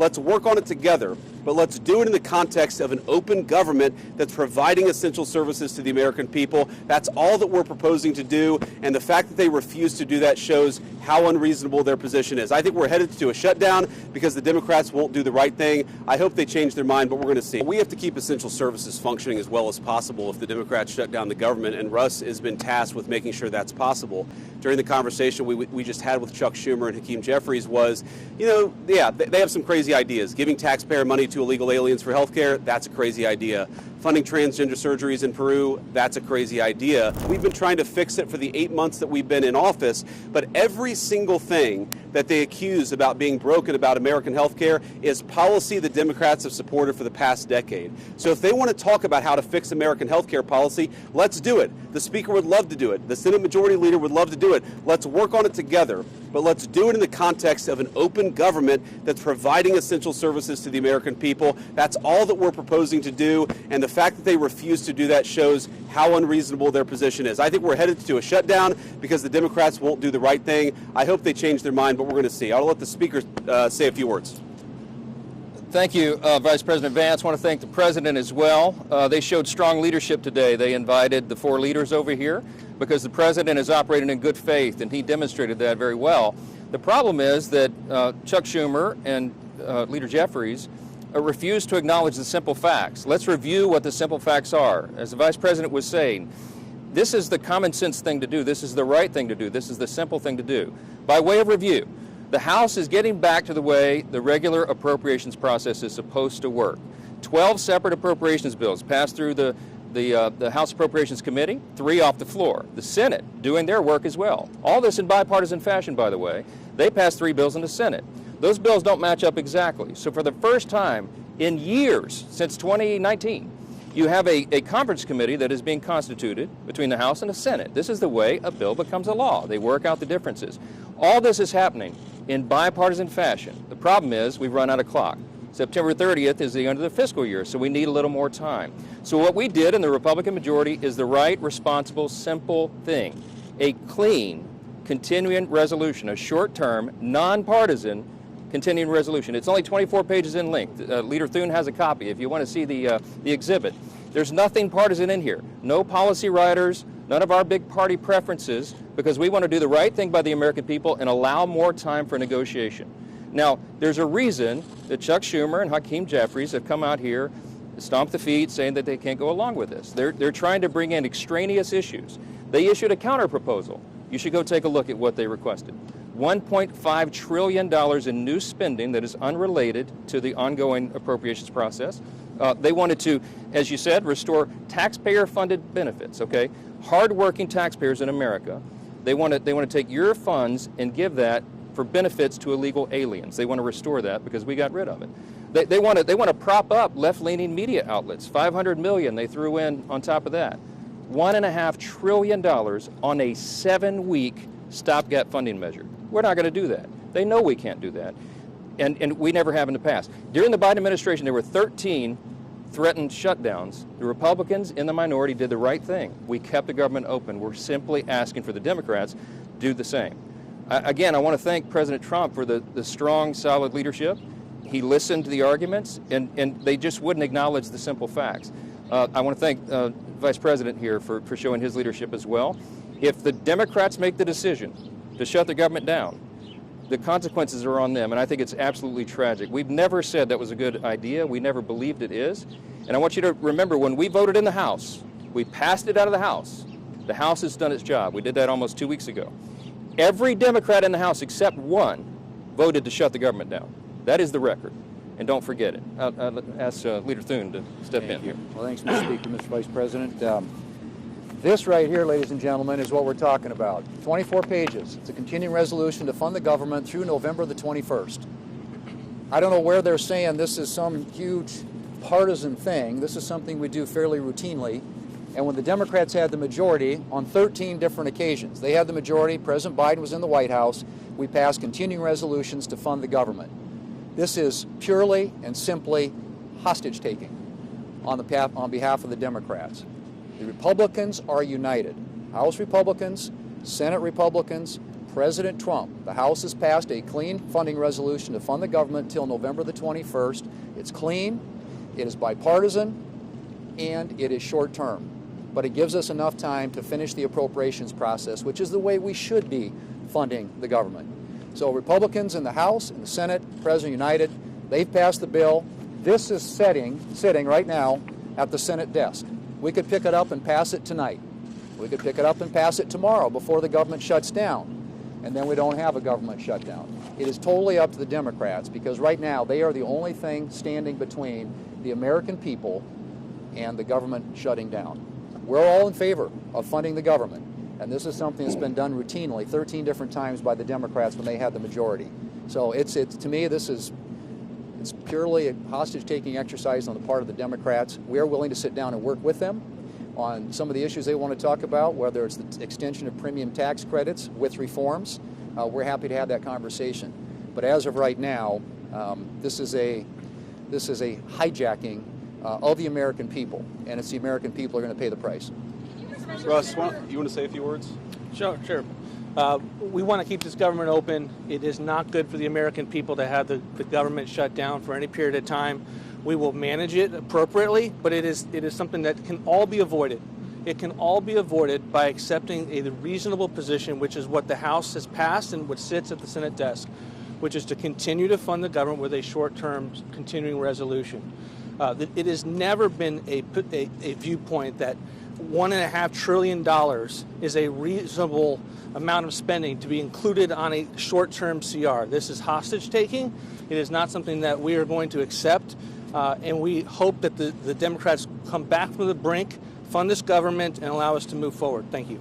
Let's work on it together, but let's do it in the context of an open government that's providing essential services to the American people. That's all that we're proposing to do, and the fact that they refuse to do that shows how unreasonable their position is. I think we're headed to a shutdown because the Democrats won't do the right thing. I hope they change their mind, but we're going to see. We have to keep essential services functioning as well as possible if the Democrats shut down the government, and Russ has been tasked with making sure that's possible. During the conversation we just had with Chuck Schumer and Hakeem Jeffries was, they have some crazy ideas. Giving taxpayer money to illegal aliens for health care, that's a crazy idea. Funding transgender surgeries in Peru, that's a crazy idea. We've been trying to fix it for the 8 months that we've been in office, but every single thing that they accuse about being broken about American health care is policy the Democrats have supported for the past decade. So if they want to talk about how to fix American health care policy, let's do it. The Speaker would love to do it. The Senate Majority Leader would love to do it. Let's work on it together, but let's do it in the context of an open government that's providing essential services to the American people. That's all that we're proposing to do, and the fact that they refuse to do that shows how unreasonable their position is. I think we're headed to a shutdown because the Democrats won't do the right thing. I hope they change their mind, but we're going to see. I'll let the Speaker say a few words. Thank you, Vice President Vance. I want to thank the President as well. They showed strong leadership today. They invited the 4 leaders over here because the President is operating in good faith, and he demonstrated that very well. The problem is that Chuck Schumer and Leader Jeffries refuse to acknowledge the simple facts. Let's review what the simple facts are. As the Vice President was saying, this is the common sense thing to do. This is the right thing to do. This is the simple thing to do. By way of review, the House is getting back to the way the regular appropriations process is supposed to work. 12 separate appropriations bills passed through the House Appropriations Committee, 3 off the floor. The Senate doing their work as well. All this in bipartisan fashion, by the way. They passed 3 bills in the Senate. Those bills don't match up exactly. So for the first time in years, since 2019, you have a conference committee that is being constituted between the House and the Senate. This is the way a bill becomes a law. They work out the differences. All this is happening in bipartisan fashion. The problem is we've run out of clock. September 30th is the end of the fiscal year, so we need a little more time. So what we did in the Republican majority is the right, responsible, simple thing. A clean, continuing resolution, a short-term, nonpartisan continuing resolution. It's only 24 pages in length. Leader Thune has a copy if you want to see the exhibit. There's nothing partisan in here. No policy writers, none of our big party preferences, because we want to do the right thing by the American people and allow more time for negotiation. Now, there's a reason that Chuck Schumer and Hakeem Jeffries have come out here, stomped the feet, saying that they can't go along with this. They're trying to bring in extraneous issues. They issued a counterproposal. You should go take a look at what they requested. $1.5 trillion in new spending that is unrelated to the ongoing appropriations process. They wanted to, as you said, restore taxpayer-funded benefits, okay? Hard-working taxpayers in America, they want to take your funds and give that for benefits to illegal aliens. They want to restore that because we got rid of it. They want to prop up left-leaning media outlets. $500 million they threw in on top of that. $1.5 trillion on a 7-week stopgap funding measure. We're not going to do that. They know we can't do that, and we never have in the past. During the Biden administration, there were 13 threatened shutdowns. The Republicans in the minority did the right thing. We kept the government open. We're simply asking for the Democrats to do the same. Again, I want to thank President Trump for the strong, solid leadership. He listened to the arguments, and they just wouldn't acknowledge the simple facts. I want to thank Vice President here for showing his leadership as well. If the Democrats make the decision to shut the government down, the consequences are on them, and I think it's absolutely tragic. We've never said that was a good idea. We never believed it is. And I want you to remember, when we voted in the House, we passed it out of the House. The House has done its job. We did that almost 2 weeks ago. Every Democrat in the House except one voted to shut the government down. That is the record, and don't forget it. I'll ask Leader Thune to step in here. Well, thanks, Mr. Speaker, Mr. Vice President. This right here, ladies and gentlemen, is what we're talking about. 24 pages. It's a continuing resolution to fund the government through November the 21st. I don't know where they're saying this is some huge partisan thing. This is something we do fairly routinely. And when the Democrats had the majority on 13 different occasions, they had the majority, President Biden was in the White House, we passed continuing resolutions to fund the government. This is purely and simply hostage-taking on behalf of the Democrats. The Republicans are united. House Republicans, Senate Republicans, President Trump. The House has passed a clean funding resolution to fund the government till November the 21st. It's clean, it is bipartisan, and it is short term. But it gives us enough time to finish the appropriations process, which is the way we should be funding the government. So Republicans in the House, in the Senate, President United, they've passed the bill. This is sitting right now at the Senate desk. We could pick it up and pass it tonight. We could pick it up and pass it tomorrow before the government shuts down. And then we don't have a government shutdown. It is totally up to the Democrats, because right now they are the only thing standing between the American people and the government shutting down. We're all in favor of funding the government, and this is something that's been done routinely 13 different times by the Democrats when they had the majority. So it's to me, it's purely a hostage-taking exercise on the part of the Democrats. We are willing to sit down and work with them on some of the issues they want to talk about, whether it's the extension of premium tax credits with reforms. We're happy to have that conversation. But as of right now, this is a hijacking of the American people, and it's the American people who are going to pay the price. Russ, you want to say a few words? Sure. We want to keep this government open. It is not good for the American people to have the government shut down for any period of time. We will manage it appropriately, but it is something that can all be avoided. It can all be avoided by accepting a reasonable position, which is what the House has passed and what sits at the Senate desk, which is to continue to fund the government with a short-term continuing resolution. It has never been a viewpoint that $1.5 trillion is a reasonable amount of spending to be included on a short-term CR. This is hostage-taking. It is not something that we are going to accept, and we hope that the Democrats come back from the brink, fund this government, and allow us to move forward. Thank you.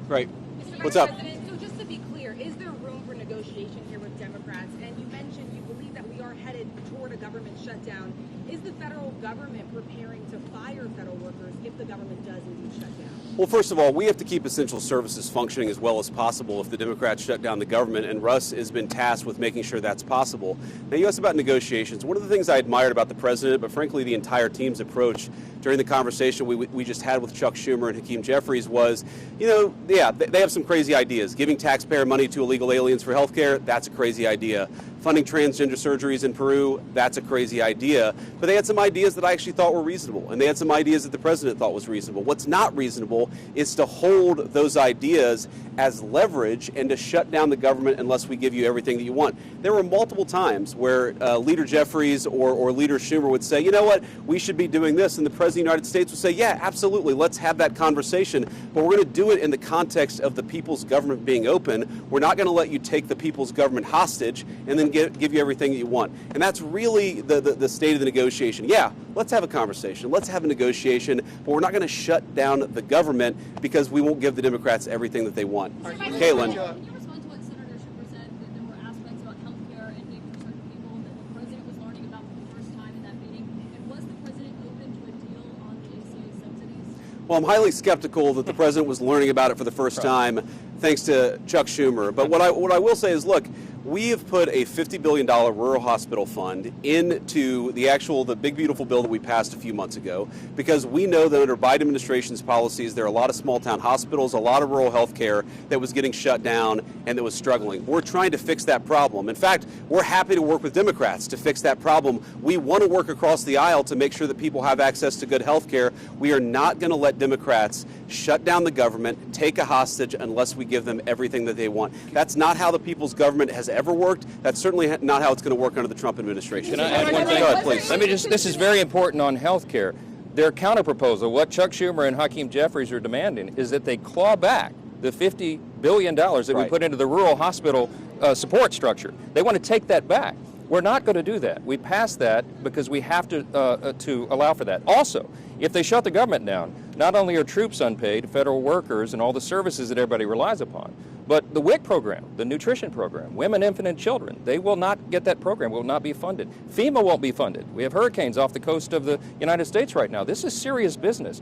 Great. Mr. What's up? President, so just to be clear, is there room for negotiation here with Democrats? And you mentioned you believe that we are headed toward a government shutdown. Is the federal government preparing to fire federal workers if the government does indeed shut down? Well, first of all, we have to keep essential services functioning as well as possible if the Democrats shut down the government, and Russ has been tasked with making sure that's possible. Now, you asked about negotiations. One of the things I admired about the president, but frankly the entire team's approach during the conversation we just had with Chuck Schumer and Hakeem Jeffries was, they have some crazy ideas. Giving taxpayer money to illegal aliens for health care, that's a crazy idea. Funding transgender surgeries in Peru, that's a crazy idea. But they had some ideas that I actually thought were reasonable, and they had some ideas that the president thought was reasonable. What's not reasonable is to hold those ideas as leverage and to shut down the government unless we give you everything that you want. There were multiple times where Leader Jeffries or Leader Schumer would say, you know what, we should be doing this, and the President of the United States would say, yeah, absolutely, let's have that conversation, but we're going to do it in the context of the people's government being open. We're not going to let you take the people's government hostage and then give you everything that you want. And that's really the state of the negotiation. Yeah, let's have a conversation, let's have a negotiation, but we're not going to shut down the government because we won't give the Democrats everything that they want. Caitlin. Can you respond to what Senator Schumer said, that there were aspects about health care and need for certain people that the president was learning about for the first time in that meeting? And was the president open to a deal on the ACA subsidies? Well, I'm highly skeptical that the president was learning about it for the first time, thanks to Chuck Schumer. But what I will say is, look, we have put a $50 billion rural hospital fund into the big beautiful bill that we passed a few months ago, because we know that under Biden administration's policies, there are a lot of small town hospitals, a lot of rural health care that was getting shut down and that was struggling. We're trying to fix that problem. In fact, we're happy to work with Democrats to fix that problem. We want to work across the aisle to make sure that people have access to good health care. We are not going to let Democrats shut down the government, take a hostage unless we give them everything that they want. That's not how the people's government has ever worked. That's certainly not how it's going to work under the Trump administration. Can I add one thing? Go ahead, please. This is very important on health care. Their counterproposal, what Chuck Schumer and Hakeem Jeffries are demanding, is that they claw back the $50 billion that we put into the rural hospital support structure. They want to take that back. We're not going to do that. We passed that because we have to allow for that. Also, if they shut the government down, not only are troops unpaid, federal workers, and all the services that everybody relies upon, but the WIC program, the nutrition program, women, infant, and children, they will not get that program, will not be funded. FEMA won't be funded. We have hurricanes off the coast of the United States right now. This is serious business.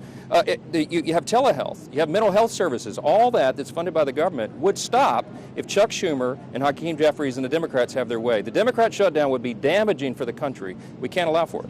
You have telehealth, you have mental health services, all that's funded by the government would stop if Chuck Schumer and Hakeem Jeffries and the Democrats have their way. The Democrat shutdown would be damaging for the country. We can't allow for it.